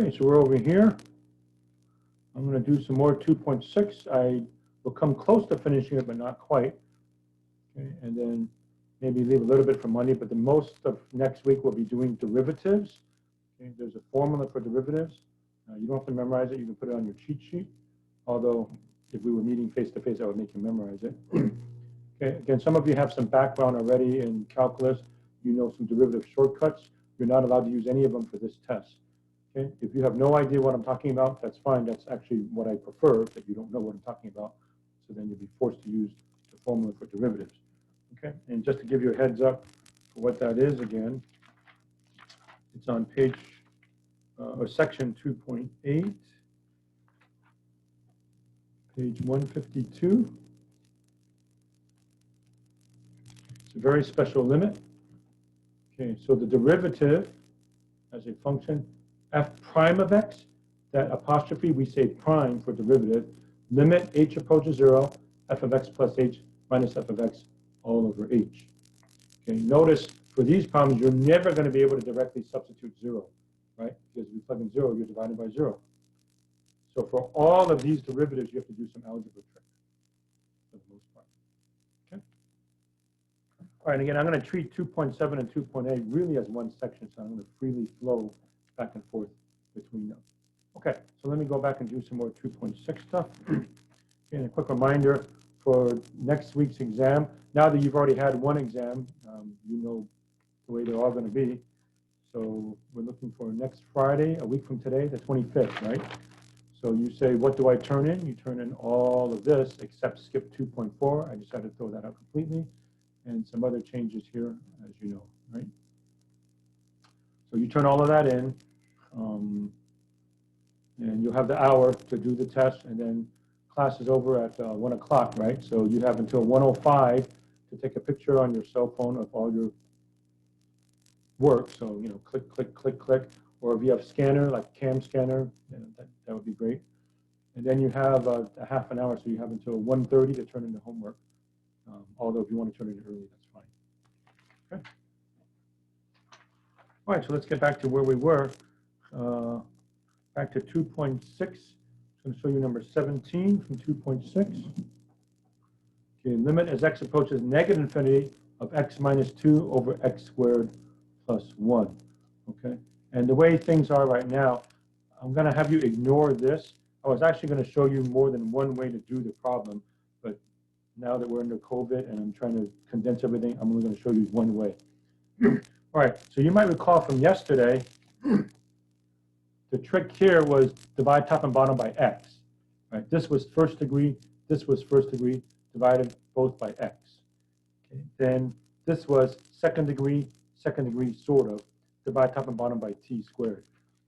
Okay, so we're over here. I'm going to do some more 2.6. I will come close to finishing it, but not quite. Okay, and then maybe leave a little bit for Monday, but the most of next week we'll be doing derivatives. Okay, there's a formula for derivatives. You don't have to memorize it. You can put it on your cheat sheet. Although, if we were meeting face-to-face, I would make you memorize it. Okay, again, some of you have some background already in calculus. You know some derivative shortcuts. You're not allowed to use any of them for this test. Okay, if you have no idea what I'm talking about, that's fine. That's actually what I prefer, that you don't know what I'm talking about. So then you'll be forced to use the formula for derivatives. Okay, and just to give you a heads up for what that is again, it's on page or section 2.8, page 152. It's a very special limit. Okay, so the derivative as a function, f prime of x, that apostrophe we say prime for derivative, limit h approaches 0, f of x plus h minus f of x all over h. Okay, notice for these problems, you're never going to be able to directly substitute 0, right? Because if you plug in 0, you're divided by 0. So for all of these derivatives, you have to do some algebra trick for the most part. Okay. All right, and again, I'm going to treat 2.7 and 2.8 really as one section, so I'm going to freely flow back and forth between them. Okay, so let me go back and do some more 2.6 stuff. And a quick reminder for next week's exam, now that you've already had one exam, you know the way they're all going to be. So we're looking for next Friday, a week from today, the 25th, right? So you say, what do I turn in? You turn in all of this except skip 2.4. I decided to throw that out completely. And some other changes here, as you know, right? So you turn all of that in, and you'll have the hour to do the test, and then class is over at 1 o'clock, right? So you have until 1:05 to take a picture on your cell phone of all your work. So, you know, click, click, click, click. Or if you have scanner, like cam scanner, you know, that would be great. And then you have a half an hour, so you have until 1:30 to turn in the homework. Although if you want to turn it in early, that's fine. Okay. All right, so let's get back to where we were. Back to 2.6. I'm going to show you number 17 from 2.6. Okay, limit as x approaches negative infinity of x minus 2 over x squared plus 1. Okay, and the way things are right now, I'm going to have you ignore this. I was actually going to show you more than one way to do the problem, but now that we're under COVID and I'm trying to condense everything, I'm only going to show you one way. All right, so you might recall from yesterday, the trick here was divide top and bottom by x. Right? This was first degree, this was first degree, divided both by x. Okay. Then this was second degree, sort of, divide top and bottom by t squared.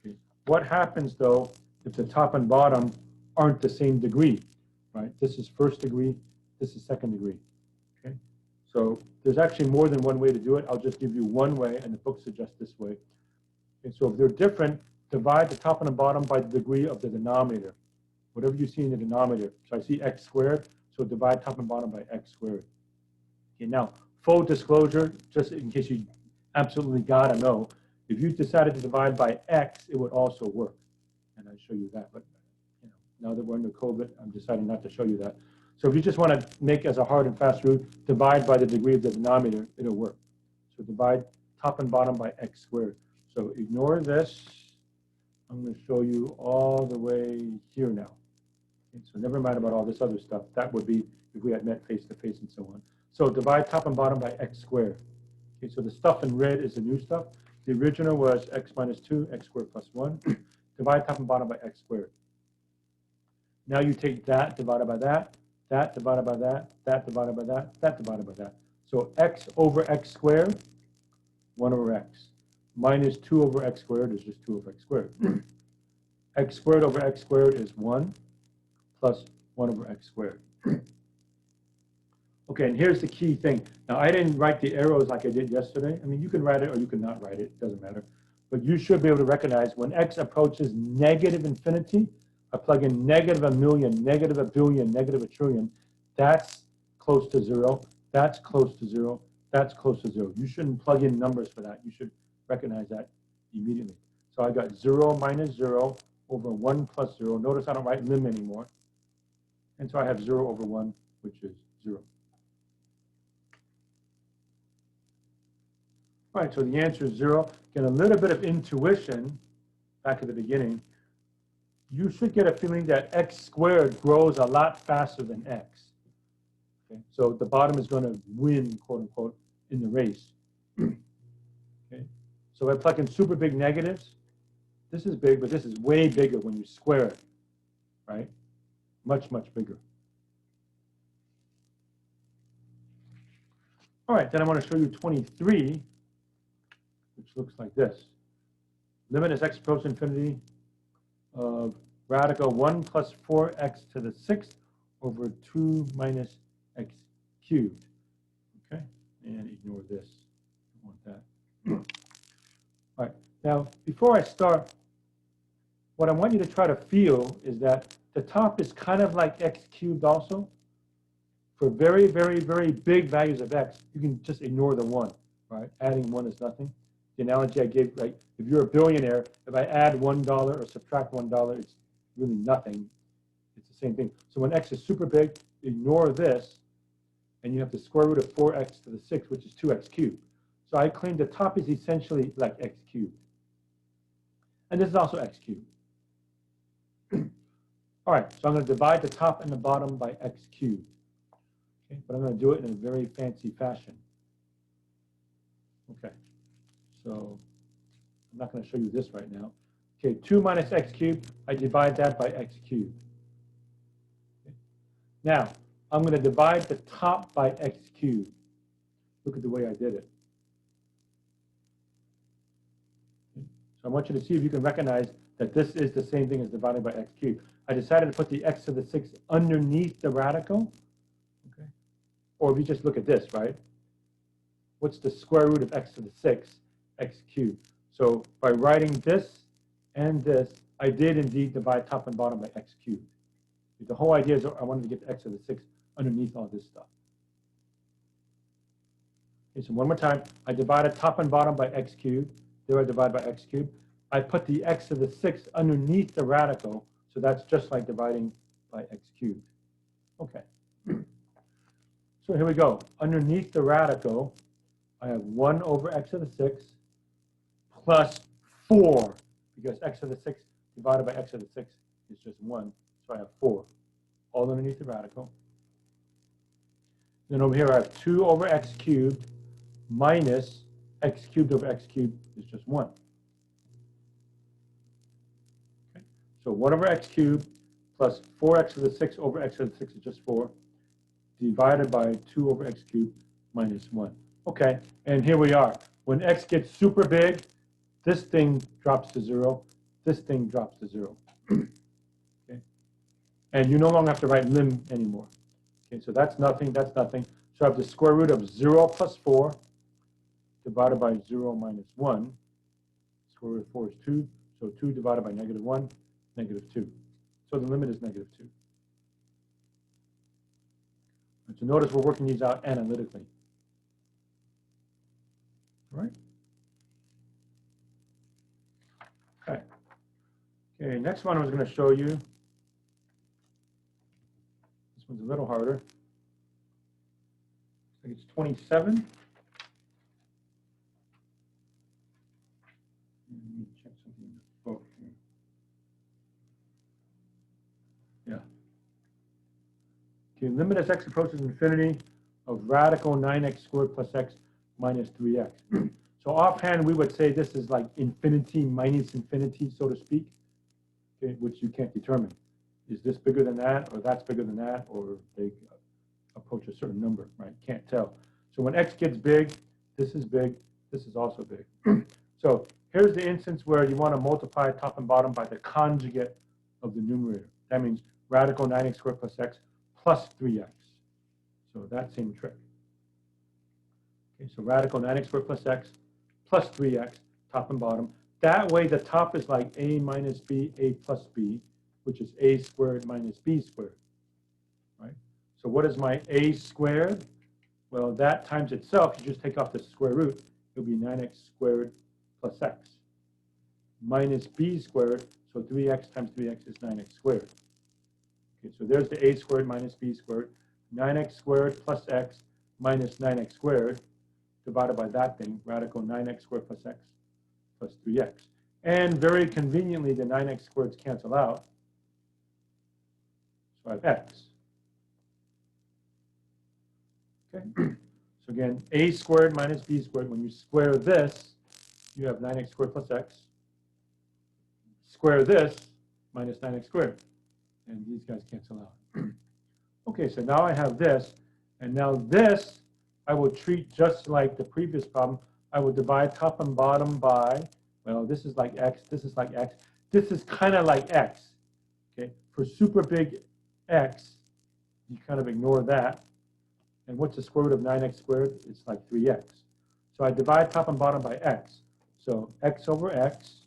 Okay. What happens, though, if the top and bottom aren't the same degree? Right? This is first degree, this is second degree. Okay. So there's actually more than one way to do it. I'll just give you one way, and the book suggests this way. Okay. So if they're different, divide the top and the bottom by the degree of the denominator. Whatever you see in the denominator. So I see x squared, so divide top and bottom by x squared. Okay, now, full disclosure, just in case you absolutely gotta know, if you decided to divide by x, it would also work. And I'll show you that, but you know, now that we're under COVID, I'm deciding not to show you that. So if you just want to make as a hard and fast rule, divide by the degree of the denominator, it'll work. So divide top and bottom by x squared. So ignore this. I'm going to show you all the way here now. Okay, so never mind about all this other stuff. That would be if we had met face-to-face and so on. So divide top and bottom by x squared. Okay, so the stuff in red is the new stuff. The original was x minus 2, x squared plus 1. Divide top and bottom by x squared. Now you take that divided by that divided by that divided by that divided by that. So x over x squared, 1 over x. Minus 2 over x squared is just 2 over x squared. X squared over x squared is 1 plus 1 over x squared. Okay, and here's the key thing. Now, I didn't write the arrows like I did yesterday. I mean, you can write it or you can not write it. It doesn't matter. But you should be able to recognize when x approaches negative infinity, I plug in negative a million, negative a billion, negative a trillion. That's close to 0. That's close to 0. That's close to 0. You shouldn't plug in numbers for that. You should recognize that immediately. So I got 0 minus 0 over 1 plus 0. Notice I don't write lim anymore. And so I have 0 over 1, which is 0. All right, so the answer is 0. Get a little bit of intuition back at the beginning. You should get a feeling that x squared grows a lot faster than x. Okay? So the bottom is going to win, quote unquote, in the race. Okay? So I plug in super big negatives. This is big, but this is way bigger when you square it, right? Much, much bigger. All right, then I want to show you 23, which looks like this. Limit as x approaches infinity of radical 1 plus 4x to the 6th over 2 minus x cubed. Okay, and ignore this. I don't want that. All right, now before I start, what I want you to try to feel is that the top is kind of like x cubed also. For very, very, very big values of x, you can just ignore the 1, right? Adding 1 is nothing. The analogy I gave, like if you're a billionaire, if I add $1 or subtract $1, it's really nothing. It's the same thing. So when x is super big, ignore this, and you have the square root of 4x to the 6th, which is 2x cubed. So I claim the top is essentially like x cubed. And this is also x cubed. All right, so I'm going to divide the top and the bottom by x cubed. Okay, but I'm going to do it in a very fancy fashion. Okay, so I'm not going to show you this right now. Okay, 2 minus x cubed, I divide that by x cubed. Okay. Now, I'm going to divide the top by x cubed. Look at the way I did it. Okay. So I want you to see if you can recognize that this is the same thing as dividing by x cubed. I decided to put the x to the 6th underneath the radical. Okay. Or if you just look at this, right? What's the square root of x to the 6th? X cubed. So by writing this and this, I did indeed divide top and bottom by x cubed. The whole idea is I wanted to get the x to the 6th underneath all this stuff. Okay, so one more time, I divided top and bottom by x cubed. There I divide by x cubed. I put the x to the 6th underneath the radical, so that's just like dividing by x cubed. Okay. So here we go. Underneath the radical, I have 1 over x to the 6th plus 4, because x to the 6th divided by x to the 6th is just 1. So I have 4, all underneath the radical. Then over here I have 2 over x cubed minus x cubed over x cubed is just 1. Okay. So 1 over x cubed plus 4x to the 6th over x to the 6th is just 4, divided by 2 over x cubed minus 1. Okay, and here we are. When x gets super big, this thing drops to 0. This thing drops to 0. Okay, and you no longer have to write lim anymore. Okay, so that's nothing. That's nothing. So I have the square root of 0 plus 4 divided by 0 minus 1. Square root of 4 is 2. So 2 divided by negative 1, negative 2. So the limit is negative 2. And so notice we're working these out analytically. All right. Okay. Okay, next one I was going to show you. This one's a little harder. I think it's 27. Let me check something in the book here. Yeah. Okay, limit as x approaches infinity of radical 9x squared plus x minus 3x. So offhand, we would say this is like infinity minus infinity, so to speak, okay, which you can't determine. Is this bigger than that, or that's bigger than that, or they approach a certain number, right? Can't tell. So when x gets big, this is also big. So here's the instance where you want to multiply top and bottom by the conjugate of the numerator. That means radical 9x squared plus x plus 3x. So that same trick. Okay, so radical 9x squared plus x plus 3x, top and bottom. That way the top is like a minus b, a plus b, which is a squared minus b squared, right? So what is my a squared? Well, that times itself, you just take off the square root, it'll be 9x squared plus x. minus b squared. So 3x times 3x is 9x squared. Okay, so there's the a squared minus b squared. 9x squared plus x minus 9x squared divided by that thing, radical 9x squared plus x plus 3x. And very conveniently, the 9x squareds cancel out. So I have x. Okay. So again, a squared minus b squared. When you square this, you have 9x squared plus x. Square this, minus 9x squared. And these guys cancel out. Okay, so now I have this. And now this, I will treat just like the previous problem. I will divide top and bottom by, well, this is like x, this is like x. This is kind of like x. Okay, for super big x, you kind of ignore that. And what's the square root of 9x squared? It's like 3x. So I divide top and bottom by x. So x over x,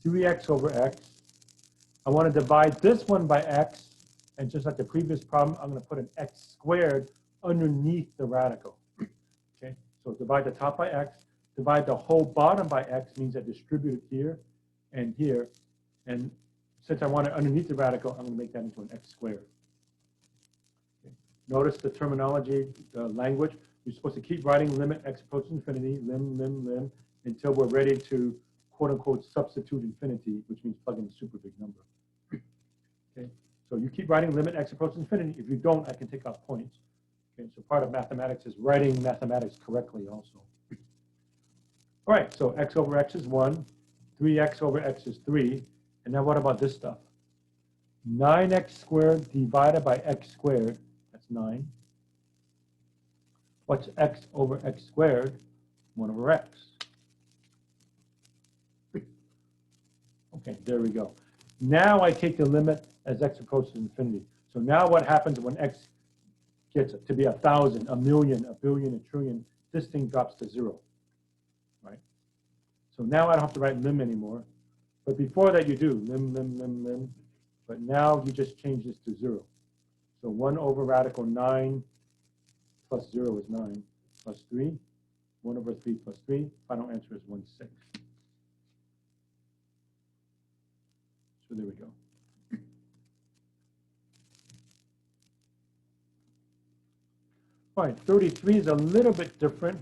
3x over x. I want to divide this one by x. And just like the previous problem, I'm going to put an x squared underneath the radical. Okay, so divide the top by x. Divide the whole bottom by x means I distribute it here and here. And since I want it underneath the radical, I'm going to make that into an x squared. Okay. Notice the terminology, the language. You're supposed to keep writing limit x approaches infinity, lim, until we're ready to, quote unquote, substitute infinity, which means plug in a super big number. Okay. So you keep writing limit x approaches infinity. If you don't, I can take off points. Okay. So part of mathematics is writing mathematics correctly also. All right, so x over x is 1, 3x over x is 3, and now what about this stuff? 9x squared divided by x squared, that's 9. What's x over x squared? 1 over x. Okay, there we go. Now I take the limit as x approaches infinity. So now what happens when x gets to be 1,000, a million, a billion, a trillion? This thing drops to 0. Right? So now I don't have to write lim anymore. But before that you do, lim. But now you just change this to 0. So 1 over radical 9 plus 0 is 9 plus 3. 1 over 3 plus 3. Final answer is 1/6. So there we go. All right, 33 is a little bit different.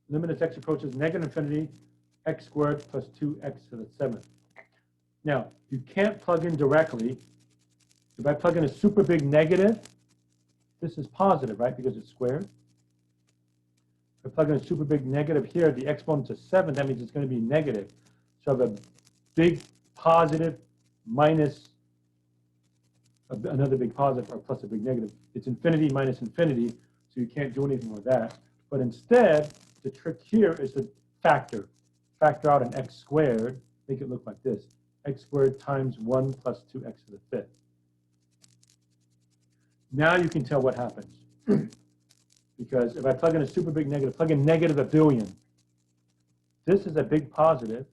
Limit as x approaches negative infinity, x squared plus 2x to the 7th. Now, you can't plug in directly. If I plug in a super big negative, this is positive, right, because it's squared. If I plug in a super big negative here, the exponent to 7, that means it's going to be negative. So I have a big positive minus another big positive or plus a big negative. It's infinity minus infinity, so you can't do anything with that. But instead, the trick here is to factor. Factor out an x squared, make it look like this. X squared times 1 plus 2x to the 5th. Now you can tell what happens. Because if I plug in a super big negative, plug in negative 1 billion. This is a big positive.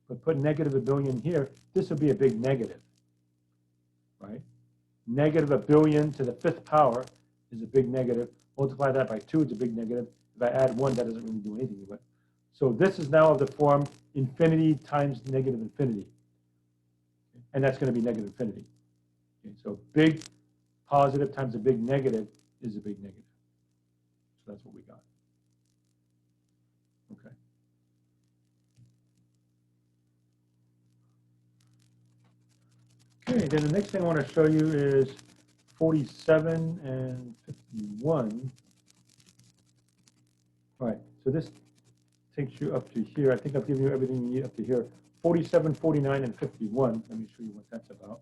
But put negative 1 billion here, this would be a big negative. Right? Negative 1 billion to the 5th power is a big negative. Multiply that by 2, it's a big negative. If I add 1, that doesn't really do anything to it. So this is now of the form infinity times negative infinity. And that's going to be negative infinity. Okay, so big positive times a big negative is a big negative. So that's what we got. Okay. Okay, then the next thing I want to show you is 47 and 51. All right, so this takes you up to here. I think I've given you everything you need up to here. 47, 49, and 51. Let me show you what that's about.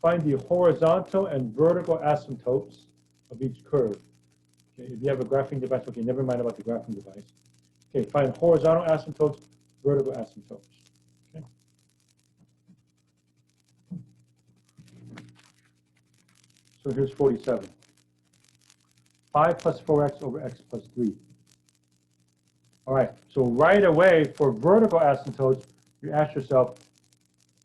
Find the horizontal and vertical asymptotes of each curve. Okay, if you have a graphing device, okay, never mind about the graphing device. Okay, find horizontal asymptotes, vertical asymptotes. Okay. So here's 47. 5 plus 4x over x plus 3. All right, so right away for vertical asymptotes, you ask yourself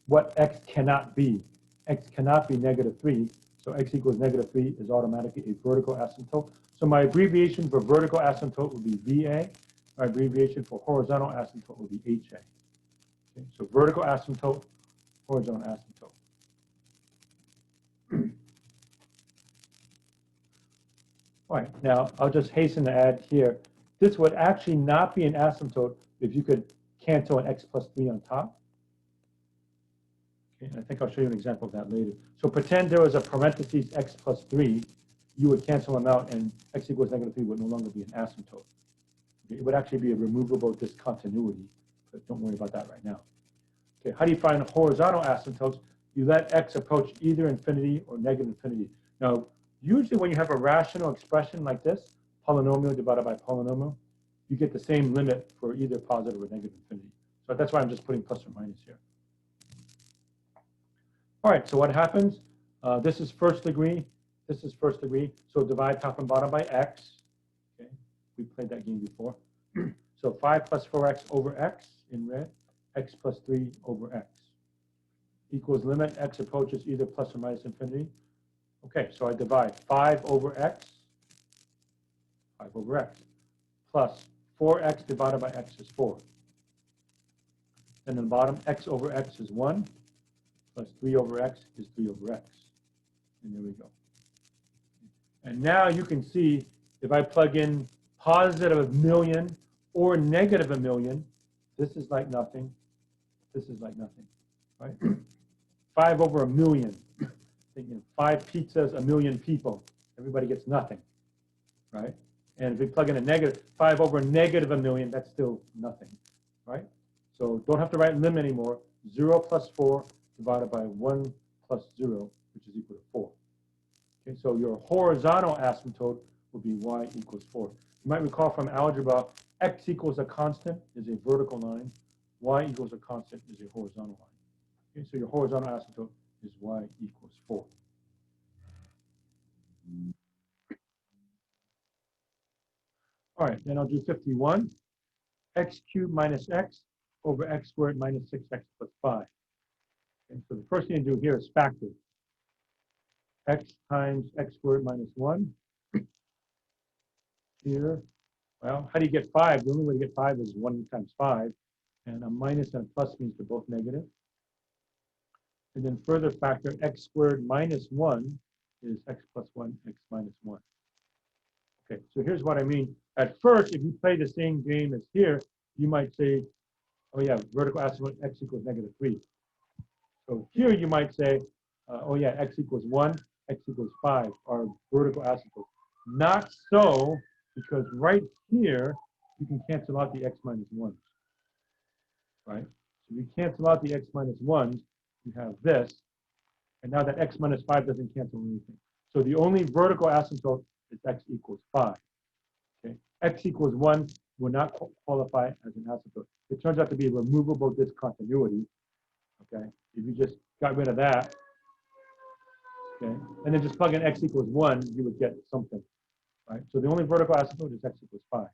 what x cannot be. X cannot be negative 3, So x equals -3 is automatically a vertical asymptote. So my abbreviation for vertical asymptote would be VA. My abbreviation for horizontal asymptote would be HA. Okay, so vertical asymptote, horizontal asymptote. All right, now I'll just hasten to add here, this would actually not be an asymptote if you could cancel an x plus 3 on top. Okay, and I think I'll show you an example of that later. So pretend there was a parentheses x plus 3, you would cancel them out and x equals -3 would no longer be an asymptote. Okay, it would actually be a removable discontinuity, but don't worry about that right now. Okay, how do you find horizontal asymptotes? You let x approach either infinity or negative infinity. Now, usually when you have a rational expression like this, polynomial divided by polynomial, you get the same limit for either positive or negative infinity. So that's why I'm just putting plus or minus here. All right, so what happens? This is first degree. This is first degree. So divide top and bottom by x. Okay, we played that game before. So 5 plus 4x over x in red, x plus 3 over x. Equals limit x approaches either plus or minus infinity. Okay, so I divide 5 over x, 5 over x, plus 4x divided by x is 4. And in the bottom, x over x is 1, plus 3 over x is 3 over x. And there we go. And now you can see if I plug in positive 1,000,000 or negative 1,000,000, this is like nothing. This is like nothing, right? 5 over 1,000,000. Thinking 5 pizzas, 1,000,000 people. Everybody gets nothing, right? And if we plug in a negative, 5 over negative 1,000,000, that's still nothing, right? So don't have to write limit anymore. 0 plus 4 divided by 1 plus 0, which is equal to 4. Okay, so your horizontal asymptote will be y equals 4. You might recall from algebra, x equals a constant is a vertical line. Y equals a constant is a horizontal line. Okay, so your horizontal asymptote is y equals 4. All right, then I'll do 51. X cubed minus x over x squared minus 6x plus 5. Okay, so the first thing to do here is factor. X times x squared minus 1. Here, well, how do you get 5? The only way to get 5 is 1 times 5. And a minus and a plus means they're both negative. And then further factor, x squared minus 1 is x plus 1, x minus 1. Okay, so here's what I mean. At first, if you play the same game as here, you might say, oh yeah, vertical asymptote x equals -3. So here you might say, oh yeah, x equals 1, x equals 5 are vertical asymptotes. Not so, because right here, you can cancel out the x minus 1s, right? So if you cancel out the x minus 1s, you have this, and now that x minus 5 doesn't cancel anything. So the only vertical asymptote is x equals 5. Okay, x equals 1 will not qualify as an asymptote. It turns out to be a removable discontinuity. Okay, if you just got rid of that, okay, and then just plug in x equals 1, you would get something, right? So the only vertical asymptote is x equals 5.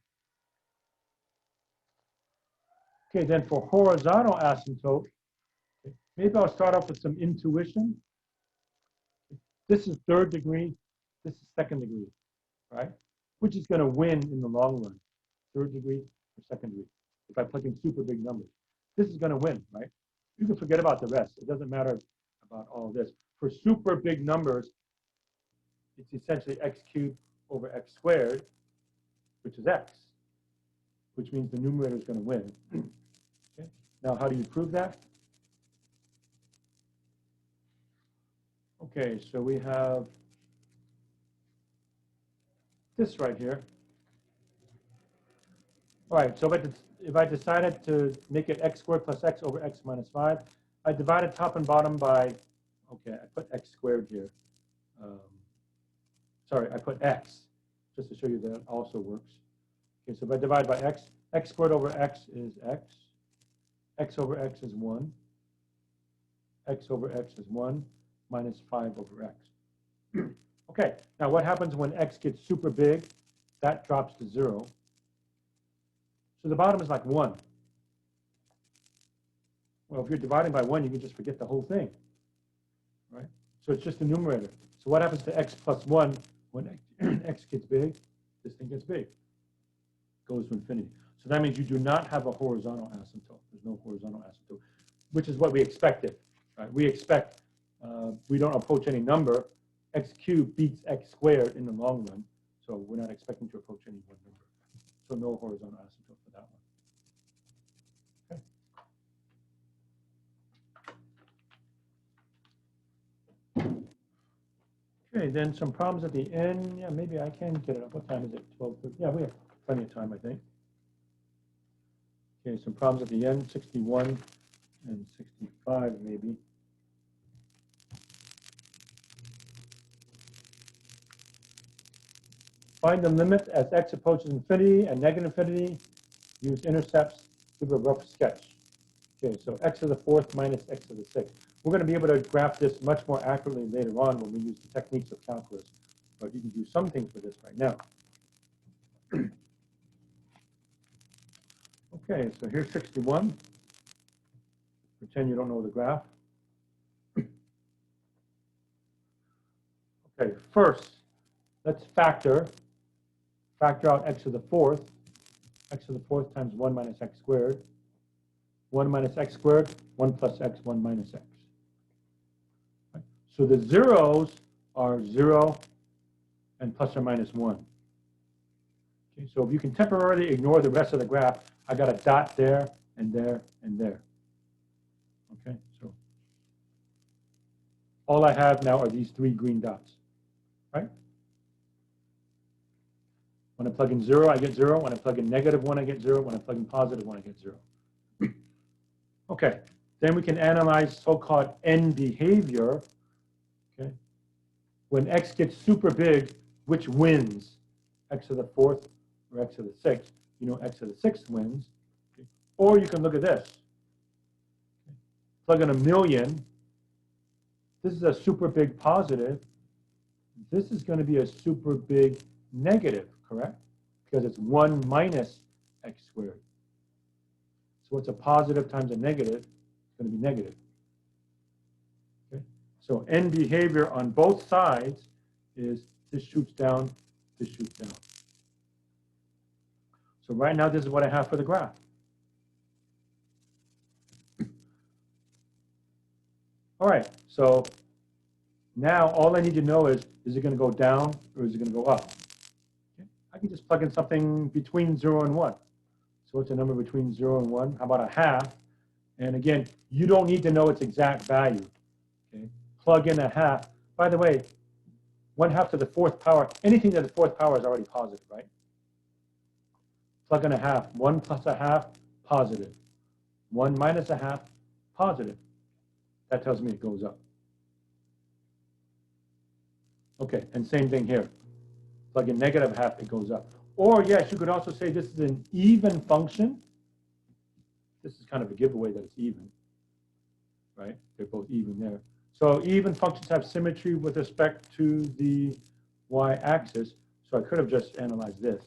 Okay, then for horizontal asymptote, okay, maybe I'll start off with some intuition. This is third degree, this is second degree, right? Which is going to win in the long run, third degree or second degree, if I plug in super big numbers. This is going to win, right? You can forget about the rest. It doesn't matter about all this. For super big numbers, it's essentially x cubed over x squared, which is x, which means the numerator is going to win. Okay. Now, how do you prove that? Okay, so we have this right here. All right, so if I decided to make it x squared plus x over x minus 5, I divided top and bottom by, okay, I put x squared here. Sorry, I put x, just to show you that it also works. Okay, so if I divide by x, x squared over x is x over x is 1, x over x is 1, minus 5 over x. Okay, now what happens when x gets super big? That drops to 0. So the bottom is like 1. Well, if you're dividing by 1, you can just forget the whole thing, right? So it's just the numerator. So what happens to x plus 1 when x gets big? This thing gets big. Goes to infinity. So that means you do not have a horizontal asymptote. There's no horizontal asymptote, which is what we expected. Right? We expect we don't approach any number. X cubed beats x squared in the long run. So we're not expecting to approach any one number. So no horizontal asymptote for that one. Okay, then some problems at the end. Yeah, maybe I can get it up. What time is it? 12:30. Yeah, we have plenty of time, I think. Okay, some problems at the end, 61 and 65 maybe. Find the limit as x approaches infinity and negative infinity. Use intercepts. Give a rough sketch. Okay, so x to the 4th minus x to the 6th. We're going to be able to graph this much more accurately later on when we use the techniques of calculus. But you can do some things with this right now. Okay, so here's 61. Pretend you don't know the graph. Okay, first, let's factor out x to the 4th. X to the 4th times 1 minus x squared. 1 minus x squared, 1 plus x, 1 minus x. Right? So the zeros are 0 and plus or minus 1. Okay, so if you can temporarily ignore the rest of the graph, I got a dot there and there and there. Okay, so all I have now are these 3 green dots, right? When I plug in 0, I get 0. When I plug in negative 1, I get 0. When I plug in positive 1, I get 0. Okay, then we can analyze so-called end behavior. Okay, when x gets super big, which wins? X to the 4th or x to the 6th? You know x to the 6th wins. Okay. Or you can look at this. Okay. Plug in a million. This is a super big positive. This is going to be a super big negative, correct? Because it's 1 minus x squared. So it's a positive times a negative. It's going to be negative. Okay? So end behavior on both sides is this shoots down, this shoots down. So right now, this is what I have for the graph. All right, so now all I need to know is it going to go down or is it going to go up? Okay. I can just plug in something between 0 and 1. So what's a number between 0 and 1? How about a half? And again, you don't need to know its exact value. Okay? Plug in a half. By the way, 1/2 to the 4th power, anything to the 4th power is already positive, right? Plug in a half. 1 plus a half, positive. 1 minus a half, positive. That tells me it goes up. Okay, and same thing here. Plug in negative half, it goes up. Or yes, you could also say this is an even function. This is kind of a giveaway that it's even, right? They're both even there. So even functions have symmetry with respect to the y-axis. So I could have just analyzed this.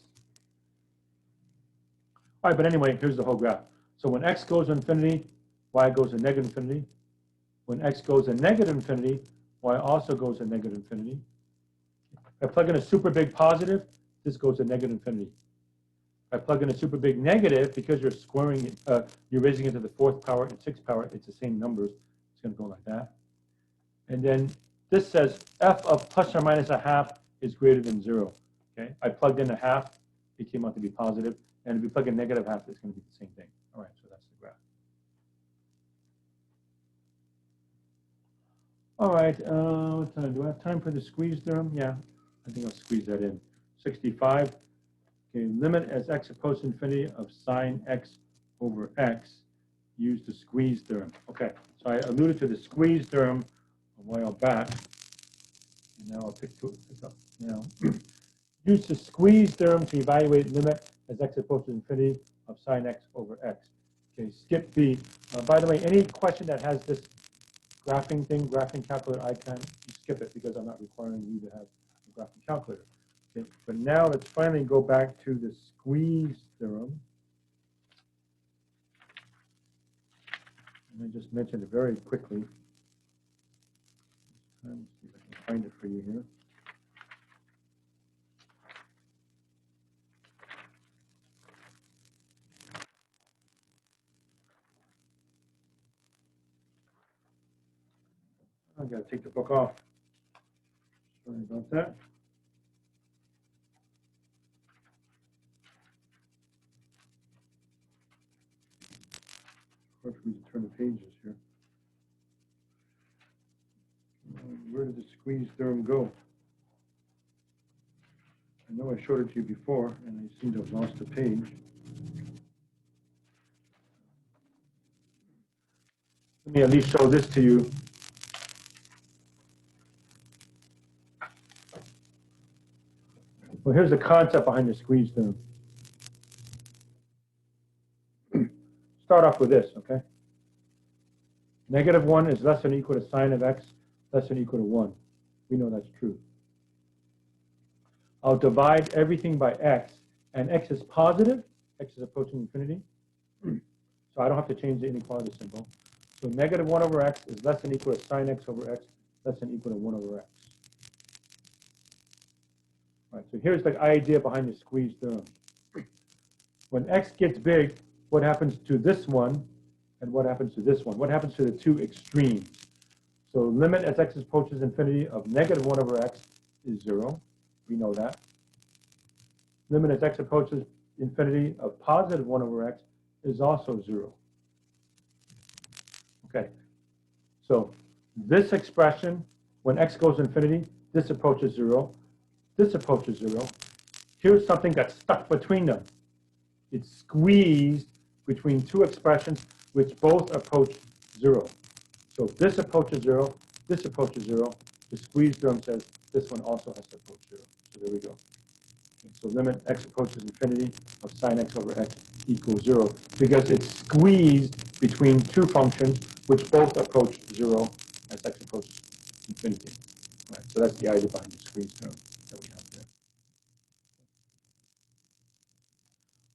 All right, but anyway, here's the whole graph. So when x goes to infinity, y goes to negative infinity. When x goes to negative infinity, y also goes to negative infinity. If I plug in a super big positive, this goes to negative infinity. If I plug in a super big negative, because you're squaring it, you're raising it to the 4th power and 6th power, it's the same numbers. It's going to go like that. And then this says f of plus or minus a half is greater than 0. Okay, I plugged in a half, it came out to be positive. And if you plug in negative half, it's going to be the same thing. All right, so that's the graph. All right, what time do I have time for the squeeze theorem? Yeah, I think I'll squeeze that in. 65. Okay, limit as x approaches infinity of sine x over x. Use the squeeze theorem. Okay, so I alluded to the squeeze theorem a while back. And now I'll pick up now. Use the squeeze theorem to evaluate limit as x approaches infinity of sine x over x. Okay, skip B. By the way, any question that has this graphing thing, graphing calculator icon, you skip it because I'm not requiring you to have a graphing calculator. Okay, but now let's finally go back to the squeeze theorem. And I just mentioned it very quickly. for you here. I got to take the book off. Sorry about that. Hard for me to turn the pages here. Where did the squeeze theorem go? I know I showed it to you before, and I seem to have lost the page. Let me at least show this to you. Well, here's the concept behind the squeeze theorem. Start off with this, okay? -1 is less than or equal to sine of x less than or equal to 1. We know that's true. I'll divide everything by x, and x is positive. X is approaching infinity. So I don't have to change the inequality symbol. So -1 over x is less than or equal to sine x over x less than or equal to 1 over x. All right, so here's the idea behind the squeeze theorem. When x gets big, what happens to this one and what happens to this one? What happens to the two extremes? So limit as x approaches infinity of -1 over x is 0. We know that. Limit as x approaches infinity of +1 over x is also 0. Okay. So this expression, when x goes to infinity, this approaches 0. This approaches 0. Here's something that's stuck between them. It's squeezed between two expressions which both approach 0. So if this approaches 0, this approaches 0. The squeeze theorem says this one also has to approach 0. So there we go. Okay, so limit x approaches infinity of sine x over x equals 0 because it's squeezed between two functions which both approach 0 as x approaches infinity. All right, so that's the idea behind the squeeze theorem that we have there.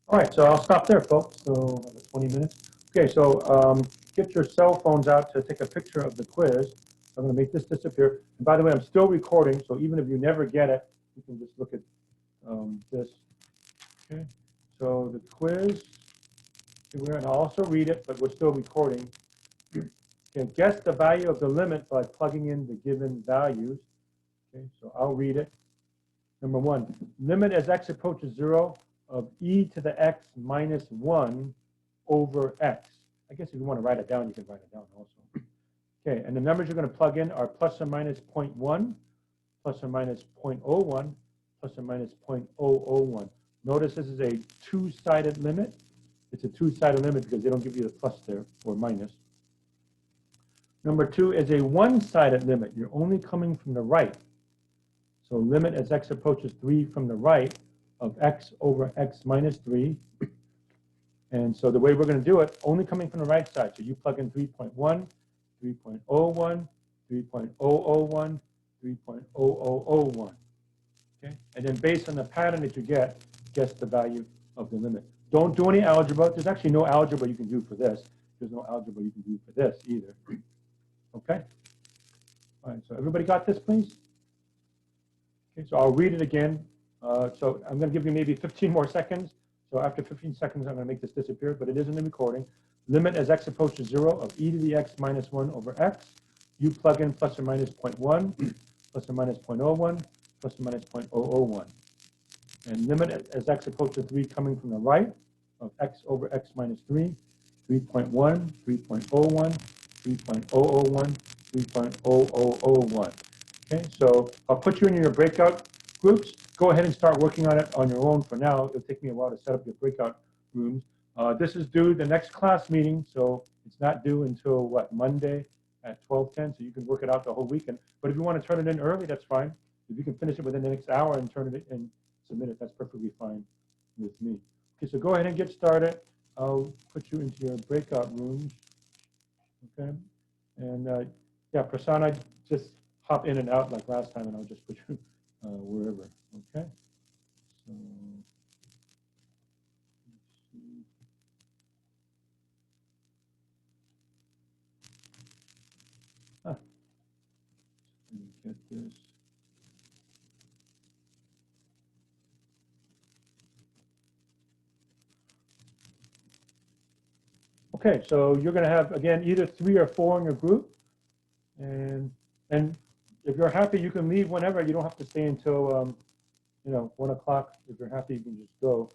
All right, so I'll stop there, folks. So 20 minutes. Okay, so get your cell phones out to take a picture of the quiz. I'm going to make this disappear. And by the way, I'm still recording, so even if you never get it, you can just look at this. Okay, so the quiz, and I'll also read it, but we're still recording. Okay, guess the value of the limit by plugging in the given values. Okay, so I'll read it. Number 1, limit as x approaches 0 of e to the x minus 1 over x. I guess if you want to write it down, you can write it down also. Okay, and the numbers you're going to plug in are plus or minus 0.1, plus or minus 0.01, plus or minus 0.001. Notice this is a two-sided limit. It's a two-sided limit because they don't give you the plus there or minus. Number 2 is a one-sided limit. You're only coming from the right. So limit as x approaches 3 from the right of x over x minus 3. And so the way we're going to do it, only coming from the right side. So you plug in 3.1, 3.01, 3.001, 3.0001. Okay? And then based on the pattern that you get, guess the value of the limit. Don't do any algebra. There's actually no algebra you can do for this. There's no algebra you can do for this either. Okay? All right, so everybody got this, please? Okay, so I'll read it again. So I'm going to give you maybe 15 more seconds. So after 15 seconds, I'm going to make this disappear, but it is in the recording. Limit as x approaches 0 of e to the x minus 1 over x. You plug in plus or minus 0.1, plus or minus 0.01, plus or minus 0.001. And limit as x approaches 3 coming from the right of x over x minus 3, 3.1, 3.01, 3.001, 3.0001. Okay, so I'll put you in your breakout groups. Go ahead and start working on it on your own for now. It'll take me a while to set up your breakout rooms. This is due the next class meeting, so it's not due until, what, Monday at 12:10, so you can work it out the whole weekend. But if you want to turn it in early, that's fine. If you can finish it within the next hour and turn it in and submit it, that's perfectly fine with me. Okay, so go ahead and get started. I'll put you into your breakout rooms. Okay, and yeah, Prasanna, just hop in and out like last time, and I'll just put you wherever. Okay, so let's see. Let me get this. Okay, so you're going to have, again, either 3 or 4 in your group. And if you're happy, you can leave whenever. You don't have to stay until, 1 o'clock. If you're happy, you can just go.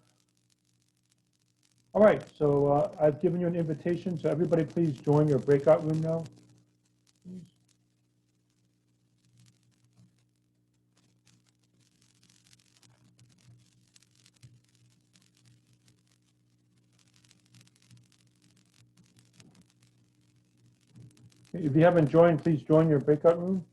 All right, so I've given you an invitation. So everybody please join your breakout room now. Please. If you haven't joined, please join your breakout room.